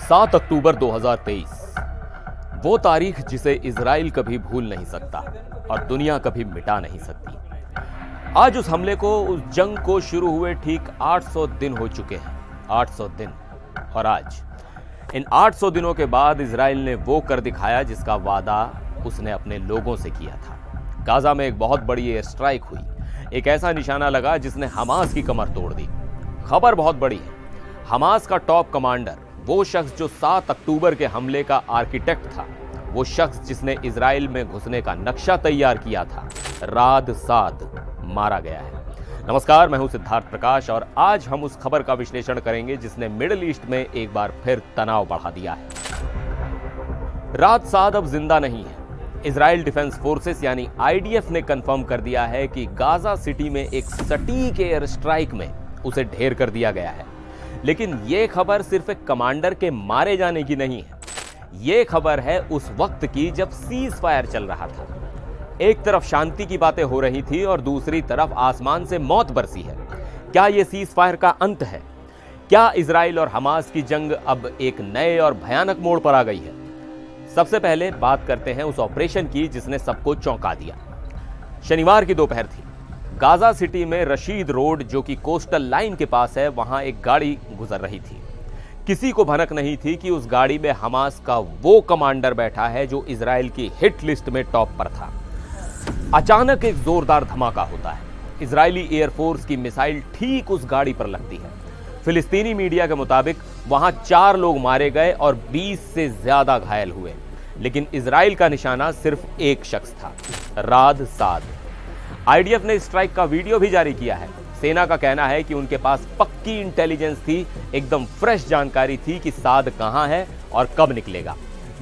7 अक्टूबर 2023 वो तारीख जिसे इजराइल कभी भूल नहीं सकता और दुनिया कभी मिटा नहीं सकती। आज उस हमले को, उस जंग को शुरू हुए ठीक 800 दिन हो चुके हैं। 800 दिन। और आज इन 800 दिनों के बाद इजराइल ने वो कर दिखाया जिसका वादा उसने अपने लोगों से किया था। गाजा में एक बहुत बड़ी एयर स्ट्राइक हुई। एक ऐसा निशाना लगा जिसने हमास की कमर तोड़ दी। खबर बहुत बड़ी है। हमास का टॉप कमांडर, वो शख्स जो 7 अक्टूबर के हमले का आर्किटेक्ट था, वो शख्स जिसने इजराइल में घुसने का नक्शा तैयार किया था, राद साद, मारा गया है। नमस्कार, मैं हूं सिद्धार्थ प्रकाश और आज हम उस खबर का विश्लेषण करेंगे जिसने मिडिल ईस्ट में एक बार फिर तनाव बढ़ा दिया है। राद साद अब जिंदा नहीं है। इजराइल डिफेंस फोर्सेस यानी आईडीएफ ने कंफर्म कर दिया है कि गाजा सिटी में एक सटीक एयर स्ट्राइक में उसे ढेर कर दिया गया है। लेकिन यह खबर सिर्फ एक कमांडर के मारे जाने की नहीं है। यह खबर है उस वक्त की जब सीज फायर चल रहा था। एक तरफ शांति की बातें हो रही थी और दूसरी तरफ आसमान से मौत बरसी है। क्या यह सीज फायर का अंत है? क्या इजराइल और हमास की जंग अब एक नए और भयानक मोड़ पर आ गई है? सबसे पहले बात करते हैं उस ऑपरेशन की जिसने सबको चौंका दिया। शनिवार की दोपहर थी। गाजा सिटी में रशीद रोड, जो कि कोस्टल लाइन के पास है, वहां एक गाड़ी गुजर रही थी। किसी को भनक नहीं थी कि उस गाड़ी में हमास का वो कमांडर बैठा है जो इजराइल की हिट लिस्ट में टॉप पर था। अचानक एक जोरदार धमाका होता है। इजरायली एयरफोर्स की मिसाइल ठीक उस गाड़ी पर लगती है। फिलिस्तीनी मीडिया के मुताबिक वहां 4 लोग मारे गए और 20 से ज्यादा घायल हुए। लेकिन इजराइल का निशाना सिर्फ एक शख्स था, राद साद। आईडीएफ ने स्ट्राइक का वीडियो भी जारी किया है। सेना का कहना है कि उनके पास पक्की इंटेलिजेंस थी, एकदम फ्रेश जानकारी थी कि साद कहां है और कब निकलेगा।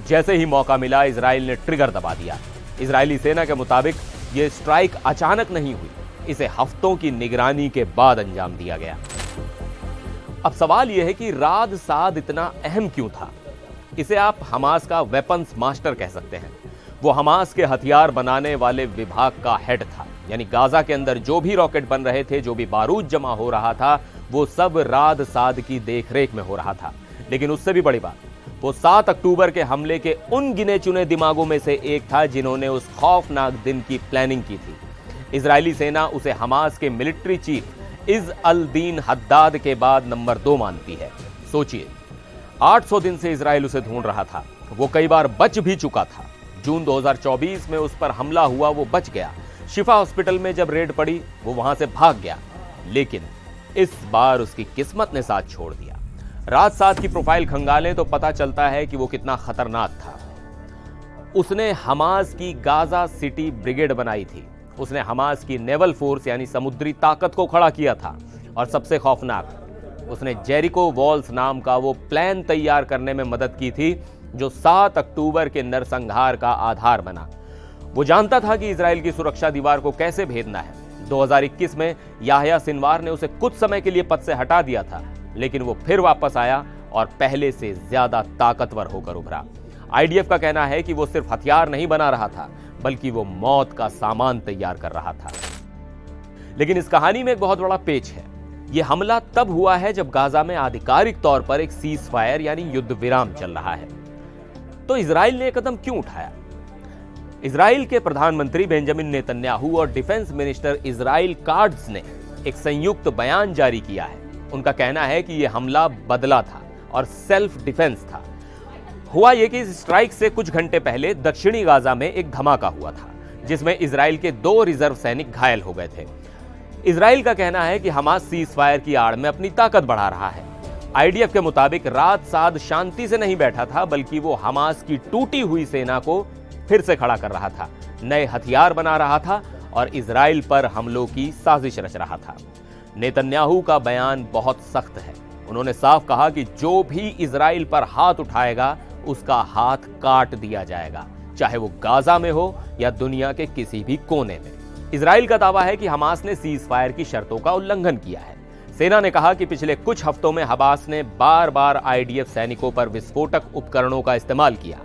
जैसे ही मौका मिला, इजराइल ने ट्रिगर दबा दिया। इजरायली सेना के मुताबिक यह स्ट्राइक अचानक नहीं हुई, इसे हफ्तों की निगरानी के बाद अंजाम दिया गया। अब सवाल यह है कि राद साद इतना अहम क्यों था? इसे आप हमास का वेपन्स मास्टर कह सकते हैं। वो हमास के हथियार बनाने वाले विभाग का हेड था। यानी गाजा के अंदर जो भी रॉकेट बन रहे थे, जो भी बारूद जमा हो रहा था, वो सब राद साद की देखरेख में हो रहा था। लेकिन उससे भी बड़ी बात, वो 7 अक्टूबर के हमले के उन गिने चुने दिमागों में से एक था जिन्होंने उस खौफनाक दिन की प्लानिंग की थी। इजरायली सेना उसे हमास के military chief is all Deen Haddad के बाद नंबर 2 मानती है। सोचिए, 800 दिन से इजराइल उसे ढूंढ रहा था। वो कई बार बच भी चुका था। जून 2024 में उस पर हमला हुआ, वो बच गया। शिफा हॉस्पिटल में जब रेड पड़ी, वो वहां से भाग गया। लेकिन इस बार उसकी किस्मत ने साथ छोड़ दिया। राद साद की प्रोफाइल खंगालें तो पता चलता है कि वो कितना खतरनाक था। उसने हमास की गाजा सिटी ब्रिगेड बनाई थी। उसने हमास की नेवल फोर्स यानी समुद्री ताकत को खड़ा किया था। और सबसे खौफनाक, उसने जेरिको वॉल्स नाम का वो प्लान तैयार करने में मदद की थी जो 7 अक्टूबर के नरसंहार का आधार बना। वो जानता था कि इजराइल की सुरक्षा दीवार को कैसे भेदना है। 2021 में याह्या सिनवार ने उसे कुछ समय के लिए पद से हटा दिया था, लेकिन वो फिर वापस आया और पहले से ज्यादा ताकतवर होकर उभरा। आईडीएफ का कहना है कि वो सिर्फ हथियार नहीं बना रहा था, बल्कि वो मौत का सामान तैयार कर रहा था। लेकिन इस कहानी में एक बहुत बड़ा पेच है। यह हमला तब हुआ है जब गाजा में आधिकारिक तौर पर एक सीज फायर यानी युद्ध विराम चल रहा है। तो इजराइल ने कदम क्यों उठाया? इजराइल के प्रधानमंत्री बेंजामिन नेतन्याहू और डिफेंस मिनिस्टर इजराइल काट्ज ने एक संयुक्त बयान जारी किया है। उनका कहना है कि यह हमला बदला था और सेल्फ डिफेंस था। हुआ यह कि इस स्ट्राइक से कुछ घंटे पहले दक्षिणी गाजा में एक धमाका हुआ था जिसमें इजराइल के 2 रिजर्व सैनिक घायल हो गए थे। इजराइल का कहना है कि हमास सीज फायर की आड़ में अपनी ताकत बढ़ा रहा है। आईडीएफ के मुताबिक राद साद शांति से नहीं बैठा था, बल्कि वो हमास की टूटी हुई सेना को फिर से खड़ा कर रहा था, नए हथियार बना रहा था और इजराइल पर हमलों की साजिश रच रहा था। नेतन्याहू का बयान बहुत सख्त है। उन्होंने साफ कहा कि जो भी इजराइल पर हाथ उठाएगा उसका हाथ काट दिया जाएगा, चाहे वो गाजा में हो या दुनिया के किसी भी कोने में। इजराइल का दावा है कि हमास ने सीज फायर की शर्तों का उल्लंघन किया है। सेना ने कहा कि पिछले कुछ हफ्तों में हमास ने बार बार आईडीएफ सैनिकों पर विस्फोटक उपकरणों का इस्तेमाल किया।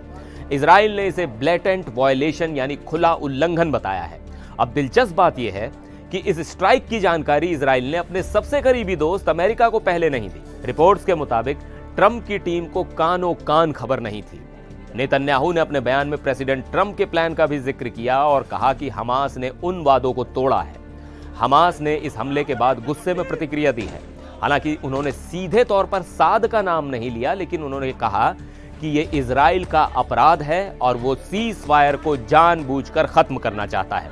इजराइल ने इसे ब्लेटेंट वायलेशन यानी खुला उल्लंघन बताया है। अब दिलचस्प बात यह है कि इस स्ट्राइक की जानकारी इजराइल ने अपने सबसे करीबी दोस्त अमेरिका को पहले नहीं दी। रिपोर्ट्स के मुताबिक ट्रंप की टीम को कानों कान खबर नहीं थी। नेतन्याहू ने अपने बयान में प्रेसिडेंट ट्रंप के प्लान का भी जिक्र किया और कहा कि हमास ने उन वादों को तोड़ा है। हमास ने इस हमले के बाद गुस्से में प्रतिक्रिया दी है। हालांकि उन्होंने सीधे तौर पर साद का नाम नहीं लिया, लेकिन उन्होंने कहा कि यह इजराइल का अपराध है और वो सीज फायर को जानबूझकर खत्म करना चाहता है।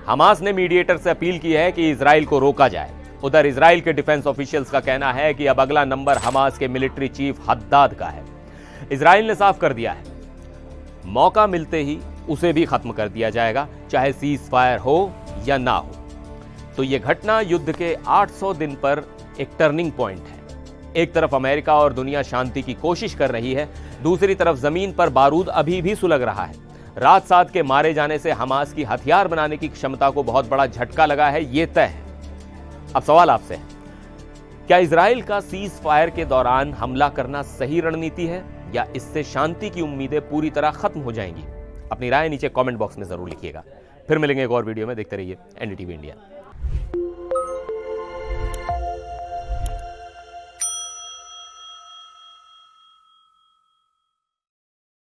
हमास ने मीडिएटर से अपील की है कि इजराइल को रोका जाए। उधर इजराइल के डिफेंस ऑफिशियल्स का कहना है कि अब अगला नंबर हमास के मिलिट्री चीफ हद्दाद का है। इजराइल ने साफ कर दिया है, मौका मिलते ही उसे भी खत्म कर दिया जाएगा, चाहे सीज फायर हो या ना हो। तो यह घटना युद्ध के 800 दिन पर एक टर्निंग पॉइंट है। एक तरफ अमेरिका और दुनिया शांति की कोशिश कर रही है, दूसरी तरफ जमीन पर बारूद अभी भी सुलग रहा है। रात सात के मारे जाने से हमास की हथियार बनाने की क्षमता को बहुत बड़ा झटका लगा है, यह तय है। अब सवाल आपसे है, क्या इजराइल का सीज फायर के दौरान हमला करना सही रणनीति है या इससे शांति की उम्मीदें पूरी तरह खत्म हो जाएंगी? अपनी राय नीचे कमेंट बॉक्स में जरूर लिखिएगा। फिर मिलेंगे एक और वीडियो में। देखते रहिए एनडीटीवी इंडिया।